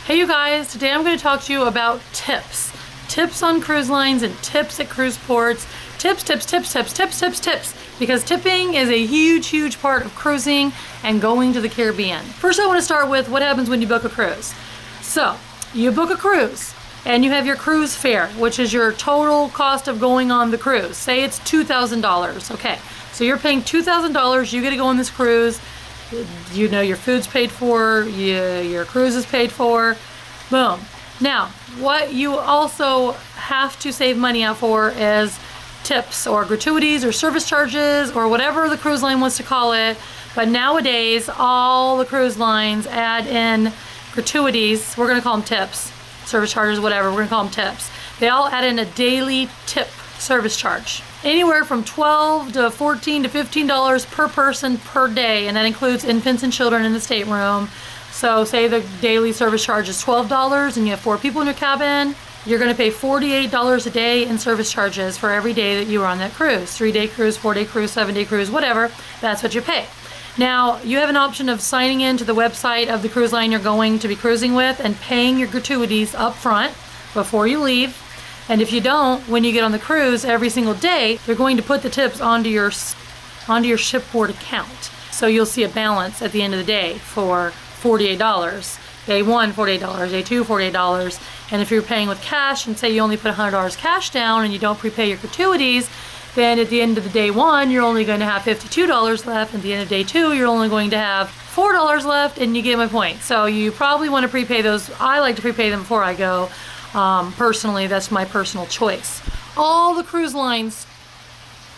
Hey you guys, today I'm going to talk to you about tips. Tips on cruise lines and tips at cruise ports. Tips. Because tipping is a huge part of cruising and going to the Caribbean. First I want to start with what happens when you book a cruise. So, you book a cruise and you have your cruise fare, which is your total cost of going on the cruise. Say it's $2,000, okay. So you're paying $2,000, you get to go on this cruise. You know your food's paid for, your cruise is paid for, boom. Now, what you also have to save money out for is tips or gratuities or service charges or whatever the cruise line wants to call it. But nowadays, all the cruise lines add in gratuities. We're gonna call them tips, service charges, whatever, we're gonna call them tips. They all add in a daily tip service charge. Anywhere from $12 to $14 to $15 per person per day, and that includes infants and children in the stateroom. So say the daily service charge is $12 and you have 4 people in your cabin, you're going to pay $48 a day in service charges for every day that you are on that cruise. 3-day cruise, 4-day cruise, 7-day cruise, whatever, that's what you pay. Now, you have an option of signing in to the website of the cruise line you're going to be cruising with and paying your gratuities up front before you leave. And if you don't, when you get on the cruise every single day, they're going to put the tips onto your shipboard account. So you'll see a balance at the end of the day for $48. Day 1, $48, day 2, $48. And if you're paying with cash and say you only put $100 cash down and you don't prepay your gratuities, then at the end of the day 1, you're only going to have $52 left. At the end of day 2, you're only going to have $4 left, and you get my point. So you probably want to prepay those. I like to prepay them before I go. Personally, that's my personal choice. All the cruise lines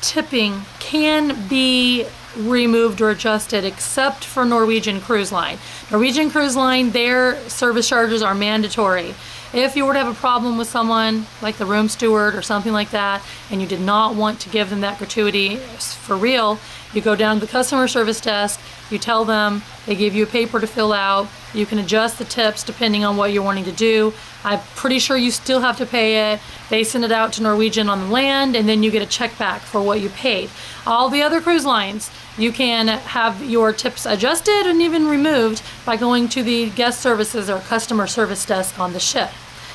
tipping can be removed or adjusted except for Norwegian Cruise Line. Norwegian Cruise Line, their service charges are mandatory. If you were to have a problem with someone like the room steward or something like that and you did not want to give them that gratuity for real, you go down to the customer service desk, you tell them, they give you a paper to fill out, you can adjust the tips depending on what you're wanting to do. I'm pretty sure you still have to pay it. They send it out to Norwegian on the land and then you get a check back for what you paid. All the other cruise lines, you can have your tips adjusted and even removed by going to the guest services or customer service desk on the ship.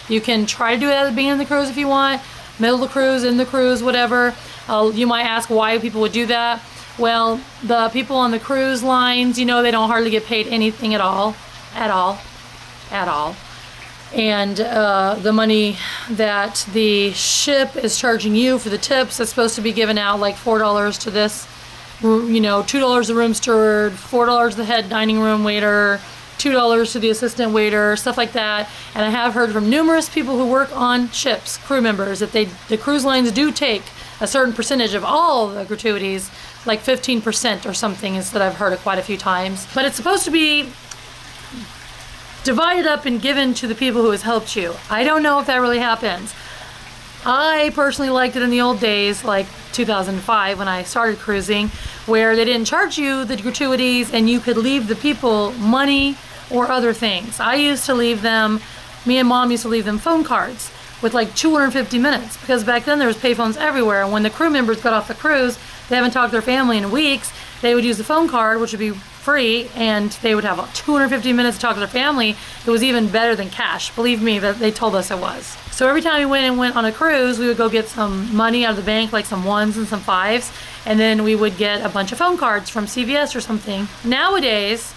You can try to do it at the beginning of the cruise if you want, middle of the cruise, in the cruise, whatever. You might ask why people would do that. Well, the people on the cruise lines, you know, they don't hardly get paid anything at all. And the money that the ship is charging you for the tips is supposed to be given out, like $4 to this, you know, $2 the room steward, $4 the head dining room waiter, $2 to the assistant waiter, stuff like that. And I have heard from numerous people who work on ships, crew members, that the cruise lines do take a certain percentage of all the gratuities, like 15% or something is that I've heard it quite a few times. But it's supposed to be divided up and given to the people who has helped you. I don't know if that really happens. I personally liked it in the old days, like 2005 when I started cruising, where they didn't charge you the gratuities and you could leave the people money or other things. I used to leave them, me and Mom used to leave them phone cards with like 250 minutes because back then there was payphones everywhere, and when the crew members got off the cruise, they haven't talked to their family in weeks, they would use the phone card, which would be free, and they would have 250 minutes to talk to their family. It was even better than cash. Believe me, that they told us it was. So every time we went on a cruise, we would go get some money out of the bank, like some 1s and some 5s, and then we would get a bunch of phone cards from CVS or something. Nowadays,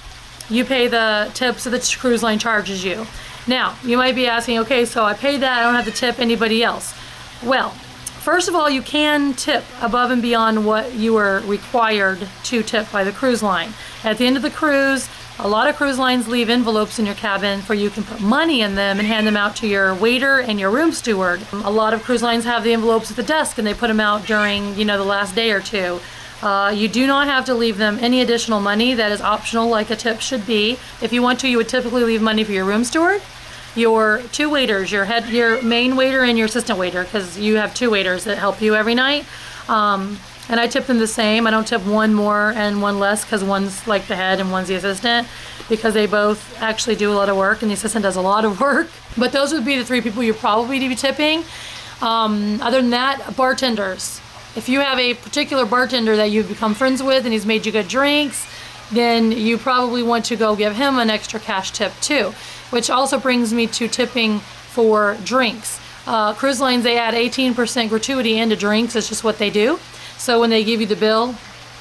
you pay the tips that the cruise line charges you. Now, you might be asking, okay, so I paid that, I don't have to tip anybody else. Well, first of all, you can tip above and beyond what you were required to tip by the cruise line. At the end of the cruise, a lot of cruise lines leave envelopes in your cabin for you can put money in them and hand them out to your waiter and your room steward. A lot of cruise lines have the envelopes at the desk and they put them out during, you know, the last day or two. You do not have to leave them any additional money. That is optional, like a tip should be. If you want to, you would typically leave money for your room steward, your 2 waiters, your main waiter and your assistant waiter, because you have 2 waiters that help you every night. And I tip them the same. I don't tip one more and one less because one's like the head and one's the assistant, because they both actually do a lot of work and the assistant does a lot of work. But those would be the 3 people you probably be tipping. Other than that, bartenders. If you have a particular bartender that you've become friends with and he's made you good drinks, then you probably want to go give him an extra cash tip too. which also brings me to tipping for drinks. Cruise lines, they add 18% gratuity into drinks. It's just what they do. So when they give you the bill,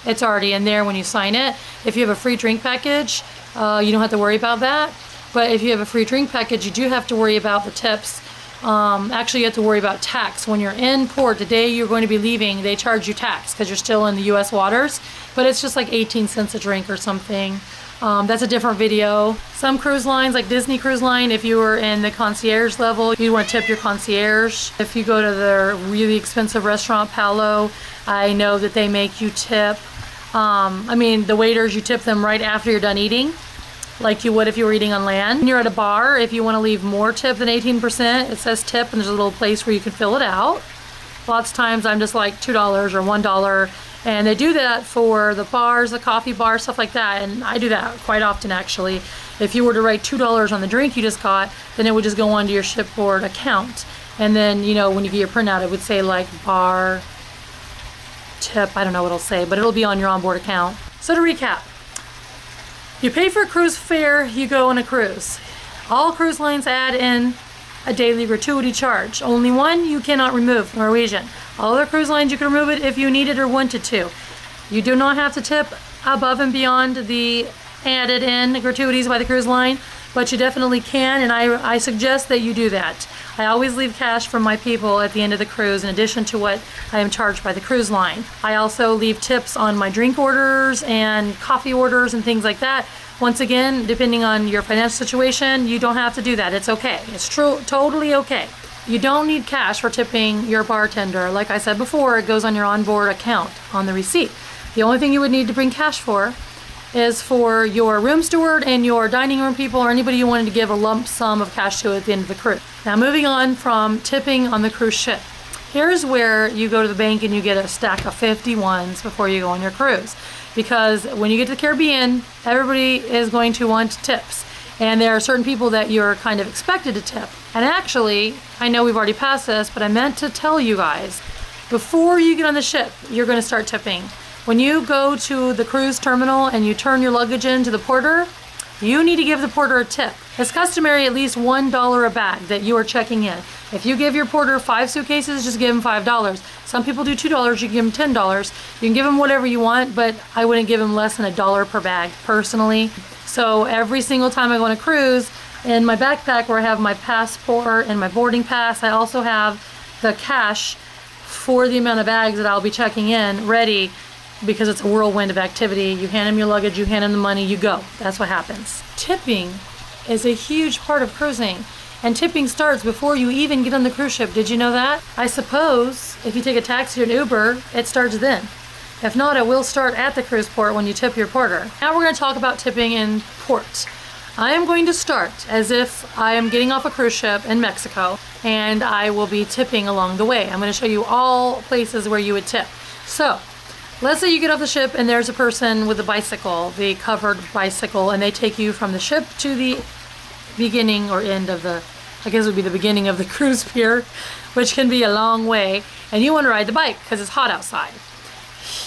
it's already in there when you sign it. If you have a free drink package, you don't have to worry about that. But if you have a free drink package, you do have to worry about the tips. Actually, you have to worry about tax. When you're in port, the day you're going to be leaving, they charge you tax because you're still in the U.S. waters. But it's just like 18 cents a drink or something. That's a different video. Some cruise lines, like Disney Cruise Line, if you were in the concierge level, you want to tip your concierge. If you go to their really expensive restaurant, Palo, I know that they make you tip. I mean, the waiters, you tip them right after you're done eating, like you would if you were eating on land. When you're at a bar, if you want to leave more tip than 18%, it says tip, and there's a little place where you can fill it out. Lots of times I'm just like $2 or $1, and they do that for the bars, the coffee bar, stuff like that, and I do that quite often actually. If you were to write $2 on the drink you just got, then it would just go onto your shipboard account. And then, you know, when you get your printout, it would say like bar tip, I don't know what it'll say, but it'll be on your onboard account. So to recap, you pay for a cruise fare, you go on a cruise. All cruise lines add in a daily gratuity charge. Only one you cannot remove, Norwegian. All other cruise lines you can remove it if you needed or wanted to. You do not have to tip above and beyond the added in gratuities by the cruise line, but you definitely can, and I suggest that you do that. I always leave cash for my people at the end of the cruise in addition to what I am charged by the cruise line. I also leave tips on my drink orders and coffee orders and things like that. Once again, depending on your financial situation, you don't have to do that. It's okay. It's totally okay. You don't need cash for tipping your bartender. Like I said before, it goes on your onboard account on the receipt. The only thing you would need to bring cash for is for your room steward and your dining room people, or anybody you wanted to give a lump sum of cash to at the end of the cruise. Now moving on from tipping on the cruise ship. Here's where you go to the bank and you get a stack of 51s before you go on your cruise. Because when you get to the Caribbean, everybody is going to want tips. And there are certain people that you're kind of expected to tip. And actually, I know we've already passed this, but I meant to tell you guys, before you get on the ship, you're going to start tipping. When you go to the cruise terminal and you turn your luggage in to the porter, you need to give the porter a tip. It's customary at least $1 a bag that you are checking in. If you give your porter 5 suitcases, just give him $5. Some people do $2, you give them $10. You can give them whatever you want, but I wouldn't give them less than $1 per bag, personally. So every single time I go on a cruise, in my backpack where I have my passport and my boarding pass, I also have the cash for the amount of bags that I'll be checking in ready, because it's a whirlwind of activity. You hand them your luggage, you hand them the money, you go. That's what happens. Tipping is a huge part of cruising, and tipping starts before you even get on the cruise ship. Did you know that? I suppose if you take a taxi or an Uber, it starts then. If not, it will start at the cruise port when you tip your porter. Now we're going to talk about tipping in port. I am going to start as if I am getting off a cruise ship in Mexico, and I will be tipping along the way. I'm going to show you all places where you would tip. So, let's say you get off the ship and there's a person with a bicycle, the covered bicycle, and they take you from the ship to the beginning or end of the, I guess it would be the beginning of the cruise pier, which can be a long way, and you want to ride the bike because it's hot outside.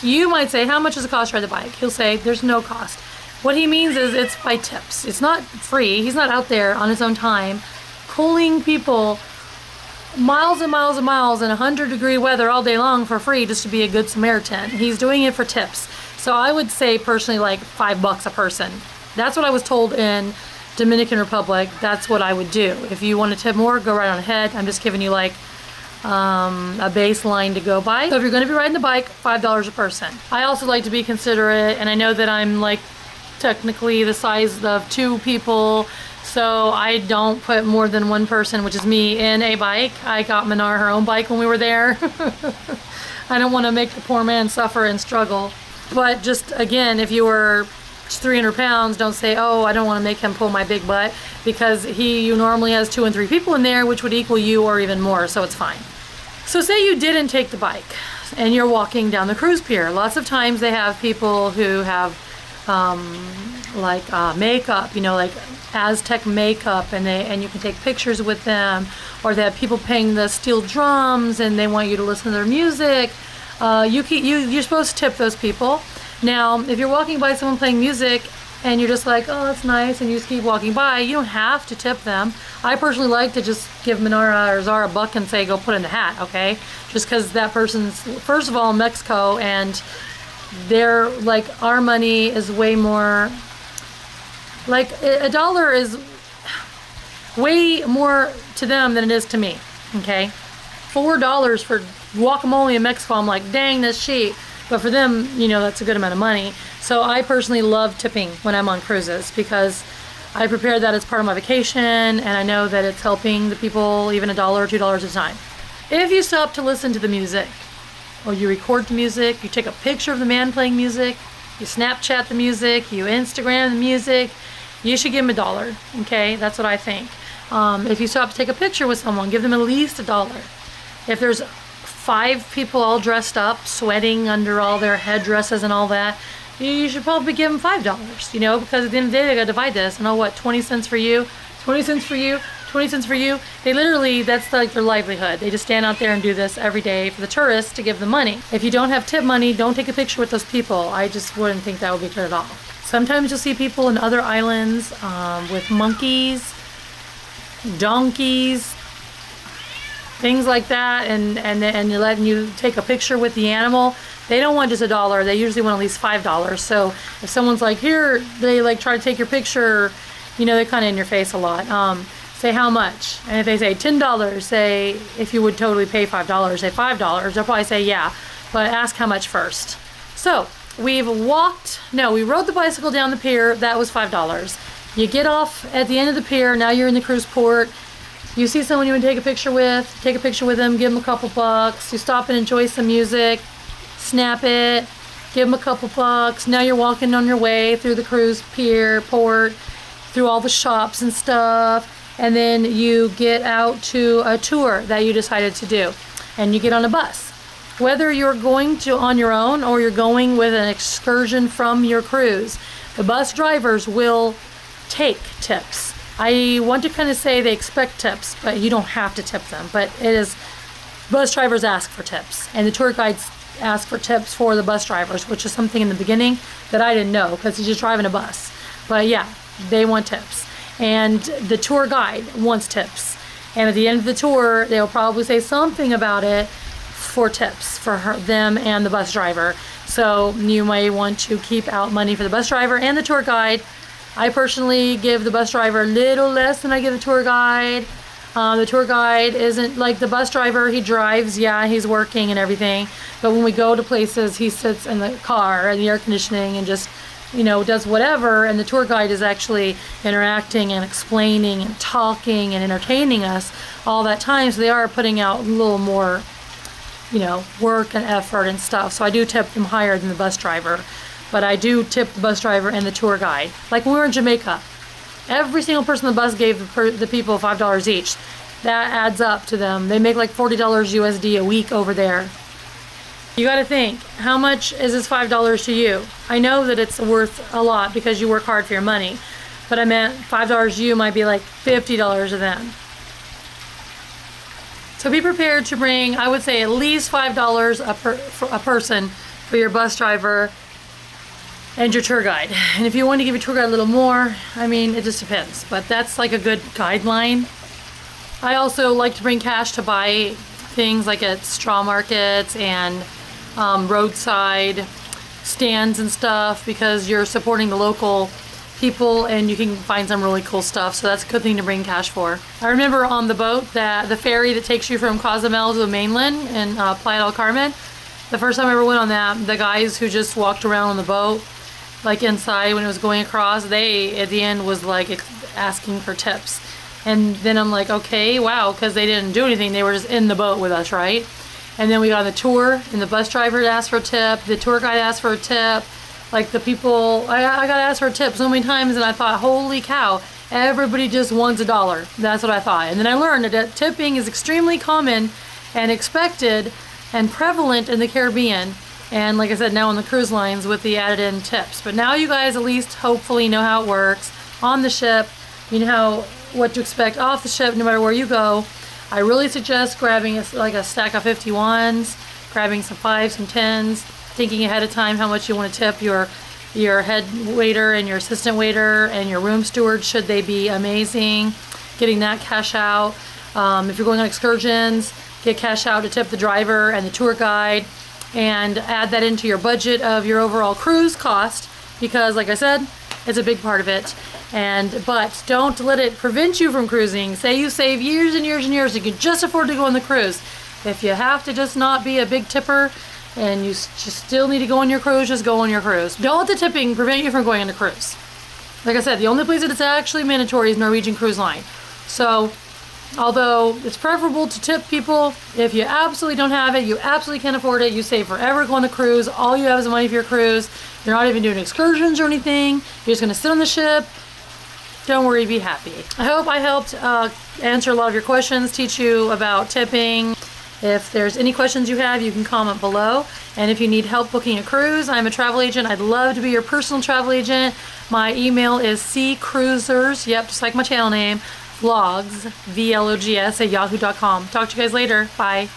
You might say, how much does it cost to ride the bike? He'll say, there's no cost. What he means is it's by tips. It's not free. He's not out there on his own time pulling people miles and miles and miles in 100-degree weather all day long for free just to be a good Samaritan. He's doing it for tips. So I would say personally like $5 a person. That's what I was told in Dominican Republic. That's what I would do. If you want to tip more, go right on ahead. I'm just giving you like a baseline to go by. So if you're going to be riding the bike, $5 a person. I also like to be considerate, and I know that I'm like technically the size of 2 people, so I don't put more than 1 person, which is me, in a bike. I got Minar her own bike when we were there. I don't want to make the poor man suffer and struggle. But just again, if you were 300 pounds, don't say, oh, I don't want to make him pull my big butt, because you normally has 2 and 3 people in there, which would equal you or even more, so it's fine. So say you didn't take the bike and you're walking down the cruise pier. Lots of times they have people who have makeup, you know, like Aztec makeup, and you can take pictures with them, or they have people playing the steel drums and they want you to listen to their music. You're supposed to tip those people. Now, if you're walking by someone playing music and you're just like, oh, that's nice, and you just keep walking by, you don't have to tip them. I personally like to just give Minara or Zara a buck and say, go put in the hat, okay? Just because that person's, first of all, in Mexico, and they're like, our money is way more, like $1 is way more to them than it is to me, okay? $4 for guacamole in Mexico, I'm like, dang, that's cheap. But for them, you know, that's a good amount of money. So I personally love tipping when I'm on cruises because I prepare that as part of my vacation, and I know that it's helping the people even $1 or $2 at a time. If you stop to listen to the music, or you record the music, you take a picture of the man playing music, you Snapchat the music, you Instagram the music, you should give them $1, okay? That's what I think. If you stop to take a picture with someone, give them at least $1. If there's 5 people all dressed up, sweating under all their headdresses and all that, you should probably give them $5, you know, because at the end of the day, they gotta divide this. And oh, what, 20 cents for you, 20 cents for you, 20 cents for you. They literally, that's like their livelihood. They just stand out there and do this every day for the tourists to give them money. If you don't have tip money, don't take a picture with those people. I just wouldn't think that would be good at all. Sometimes you'll see people in other islands with monkeys, donkeys, things like that, and you're letting you take a picture with the animal. They don't want just $1, they usually want at least $5. So if someone's like, here, they like try to take your picture, you know, they're kind of in your face a lot. Say how much, and if they say $10, say if you would totally pay $5, say $5, they'll probably say yeah, but ask how much first. So we rode the bicycle down the pier, that was $5. You get off at the end of the pier, now you're in the cruise port. You see someone you want to take a picture with, take a picture with them, give them a couple bucks. You stop and enjoy some music, snap it, give them a couple bucks. Now you're walking on your way through the cruise pier, port, through all the shops and stuff, and then you get out to a tour that you decided to do, and you get on a bus. Whether you're going to on your own or you're going with an excursion from your cruise, the bus drivers will take tips. I want to kind of say they expect tips, but you don't have to tip them. But it is, bus drivers ask for tips, and the tour guides ask for tips for the bus drivers, which is something in the beginning that I didn't know because he's just driving a bus. But yeah, they want tips. And the tour guide wants tips. And at the end of the tour, they'll probably say something about it for tips for them and the bus driver. So you may want to keep out money for the bus driver and the tour guide. I personally give the bus driver a little less than I give the tour guide. The tour guide isn't like the bus driver. He drives, yeah, he's working and everything. But when we go to places, he sits in the car and the air conditioning and just, you know, does whatever. And the tour guide is actually interacting and explaining and talking and entertaining us all that time. So they are putting out a little more, you know, work and effort and stuff. So I do tip them higher than the bus driver. But I do tip the bus driver and the tour guide. Like when we were in Jamaica, every single person on the bus gave the people $5 each. That adds up to them. They make like $40 USD a week over there. You gotta think, how much is this $5 to you? I know that it's worth a lot because you work hard for your money, but I meant $5 to you might be like $50 to them. So be prepared to bring, I would say, at least $5 a person for your bus driver and your tour guide. And if you want to give your tour guide a little more, I mean, it just depends, but that's like a good guideline. I also like to bring cash to buy things like at straw markets and roadside stands and stuff, because you're supporting the local people and you can find some really cool stuff. So that's a good thing to bring cash for. I remember on the boat, that the ferry that takes you from Cozumel to the mainland in Playa del Carmen, the first time I ever went on that, the guys who just walked around on the boat, like inside when it was going across, they at the end was like asking for tips. And then I'm like, okay, wow, because they didn't do anything, they were just in the boat with us, right? And then we got on the tour and the bus driver asked for a tip, the tour guide asked for a tip, like the people, I got asked for a tip so many times, and I thought, holy cow, everybody just wants $1. That's what I thought. And then I learned that tipping is extremely common and expected and prevalent in the Caribbean. And like I said, now on the cruise lines with the added in tips. But now you guys at least hopefully know how it works on the ship. You know what to expect off the ship no matter where you go. I really suggest grabbing like a stack of 51s, grabbing some 5s, some 10s, thinking ahead of time how much you want to tip your your head waiter and your assistant waiter and your room steward, should they be amazing, getting that cash out. If you're going on excursions, get cash out to tip the driver and the tour guide, and add that into your budget of your overall cruise cost, because like I said, it's a big part of it. But don't let it prevent you from cruising. Say you save years and years and years, you can just afford to go on the cruise. If you have to just not be a big tipper and you just still need to go on your cruise, just go on your cruise. Don't let the tipping prevent you from going on a cruise. Like I said, the only place that it's actually mandatory is Norwegian Cruise Line. So although it's preferable to tip people, if you absolutely don't have it, you absolutely can't afford it, you save forever going on the cruise, all you have is the money for your cruise, you're not even doing excursions or anything, you're just going to sit on the ship, don't worry, be happy. I hope I helped answer a lot of your questions, teach you about tipping. If there's any questions you have, you can comment below. And if you need help booking a cruise, I'm a travel agent. I'd love to be your personal travel agent. My email is ccruisers, yep, just like my channel name, vlogs, VLOGS @yahoo.com. Talk to you guys later. Bye.